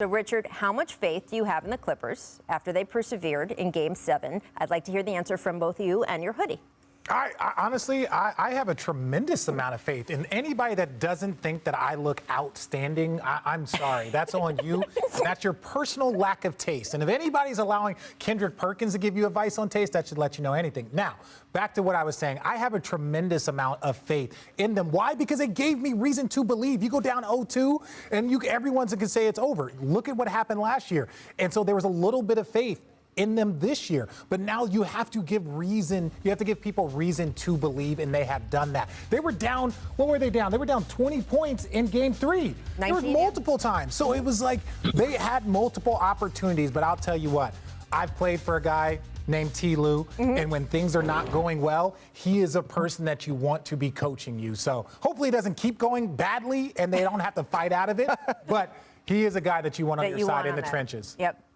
So, Richard, how much faith do you have in the Clippers after they persevered in Game 7? I'd like to hear the answer from both you and your hoodie. I honestly have a tremendous amount of faith in anybody that doesn't think that I look outstanding. I'm sorry. That's on you. That's your personal lack of taste. And if anybody's allowing Kendrick Perkins to give you advice on taste, that should let you know anything. Now, back to what I was saying. I have a tremendous amount of faith in them. Why? Because it gave me reason to believe. You go down 0-2, and everyone's going to say it's over. Look at what happened last year. And so there was a little bit of faith in them this year. But now you have to give people reason to believe, and they have done that. They were down, what were they down? They were down 20 points in Game 3. There were multiple times. So it was like they had multiple opportunities, but I'll tell you what, I've played for a guy named T. Lowe, and when things are not going well, he is a person that you want to be coaching you. So hopefully it doesn't keep going badly and they don't have to fight out of it, but he is a guy that you want on your side in the trenches. Yep.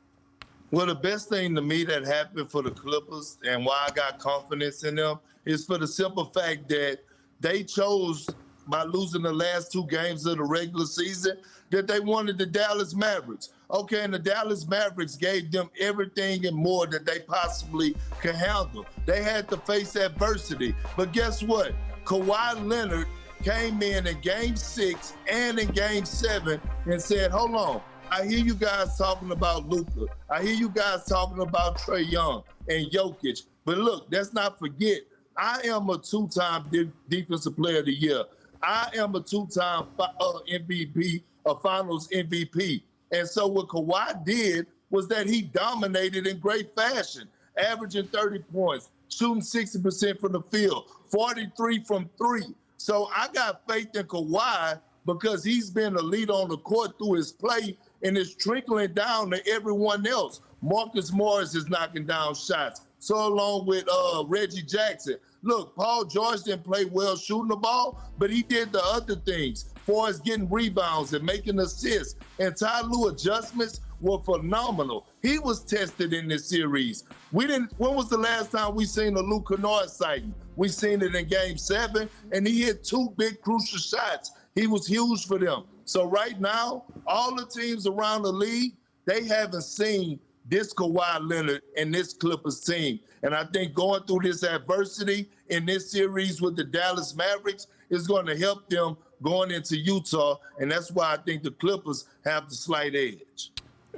Well, the best thing to me that happened for the Clippers and why I got confidence in them is for the simple fact that they chose, by losing the last 2 games of the regular season, that they wanted the Dallas Mavericks. Okay, and the Dallas Mavericks gave them everything and more that they possibly could handle. They had to face adversity. But guess what? Kawhi Leonard came in Game 6 and in Game 7 and said, hold on. I hear you guys talking about Luka. I hear you guys talking about Trae Young and Jokic. But look, let's not forget, I am a 2-time Defensive Player of the Year. I am a 2-time MVP, a Finals MVP. And so what Kawhi did was that he dominated in great fashion, averaging 30 points, shooting 60% from the field, 43 from 3. So I got faith in Kawhi because he's been a leader on the court through his play, and it's trickling down to everyone else. Marcus Morris is knocking down shots, so along with Reggie Jackson. Look, Paul George didn't play well shooting the ball, but he did the other things, as far as getting rebounds and making assists. And Ty Lue adjustments were phenomenal. He was tested in this series. When was the last time we seen a Luke Kennard sighting? We seen it in Game 7, and he hit 2 big crucial shots. He was huge for them. So right now, all the teams around the league, they haven't seen this Kawhi Leonard and this Clippers team. And I think going through this adversity in this series with the Dallas Mavericks is going to help them going into Utah. And that's why I think the Clippers have the slight edge.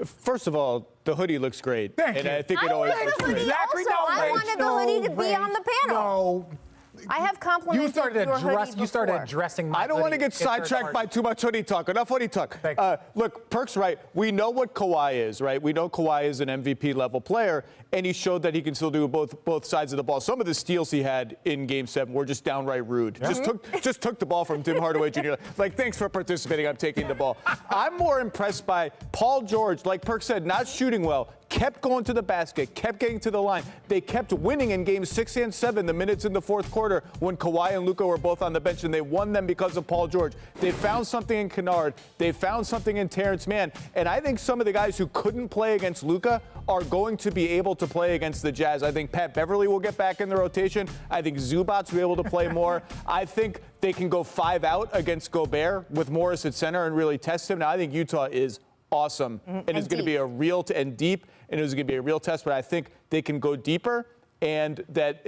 First of all, the hoodie looks great. Thank and you. I think it always looks great. Exactly. I wanted the hoodie to be on the panel. No. I have complimented You started addressing my I don't want to get sidetracked by too much hoodie talk. Enough hoodie talk. Look, Perk's right. We know what Kawhi is, right? We know Kawhi is an MVP-level player, and he showed that he can still do both sides of the ball. Some of the steals he had in Game 7 were just downright rude. Just took the ball from Tim Hardaway Jr. Like, thanks for participating. I'm taking the ball. I'm more impressed by Paul George, like Perk said, not shooting well, kept going to the basket, kept getting to the line. They kept winning in Games 6 and 7, the minutes in the fourth quarter when Kawhi and Luka were both on the bench, and they won them because of Paul George. They found something in Kennard. They found something in Terrence Mann. And I think some of the guys who couldn't play against Luka are going to be able to play against the Jazz. I think Pat Beverly will get back in the rotation. I think Zubats will be able to play more. I think they can go 5 out against Gobert with Morris at center and really test him. Now, I think Utah is awesome and is going to be a real and deep, and it was going to be a real test, but I think they can go deeper. And that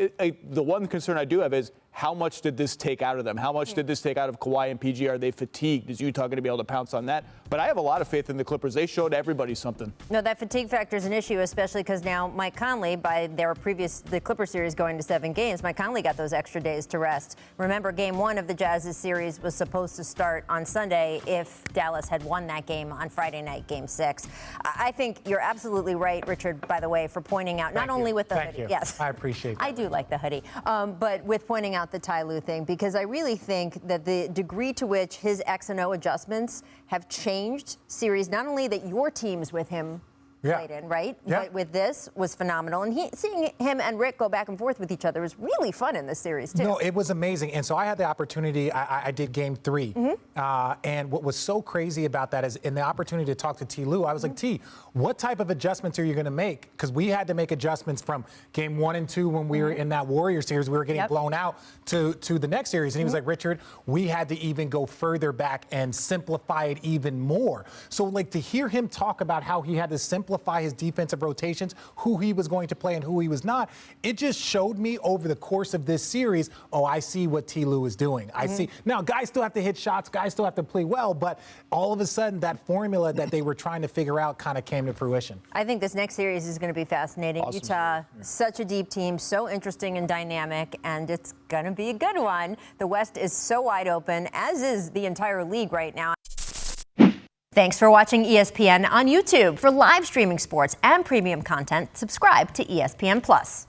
the one concern I do have is how much did this take out of them? How much did this take out of Kawhi and PG? Are they fatigued? Is Utah going to be able to pounce on that? But I have a lot of faith in the Clippers. They showed everybody something. No, that fatigue factor is an issue, especially because now Mike Conley, by the Clipper series going to 7 games, Mike Conley got those extra days to rest. Remember, Game 1 of the Jazz's series was supposed to start on Sunday if Dallas had won that game on Friday night, Game 6. I think you're absolutely right, Richard, by the way, for pointing out, not only with the hoodie. Yes, I appreciate that. I do like the hoodie, but with pointing out the Ty Lue thing, because I really think that the degree to which his X and O adjustments have changed series, not only that your teams with him played in, right? Yeah. But with this was phenomenal. And seeing him and Rick go back and forth with each other was really fun in this series, too. No, it was amazing. And so I had the opportunity, I did game 3. And what was so crazy about that is in the opportunity to talk to T. Lue, I was like, T, what type of adjustments are you going to make? Because we had to make adjustments from game 1 and 2 when we were in that Warrior series. We were getting blown out to the next series. And he was like, Richard, we had to even go further back and simplify it even more. So, like, to hear him talk about how he had to simplify his defensive rotations, who he was going to play and who he was not, it just showed me over the course of this series, oh, I see what T. Lue is doing. I see. Now, guys still have to hit shots, guys still have to play well, but all of a sudden that formula that they were trying to figure out kind of came to fruition. I think this next series is going to be fascinating. Awesome. Utah, such a deep team, so interesting and dynamic, and it's going to be a good one. The West is so wide open, as is the entire league right now. Thanks for watching ESPN on YouTube. For live streaming sports and premium content, subscribe to ESPN+.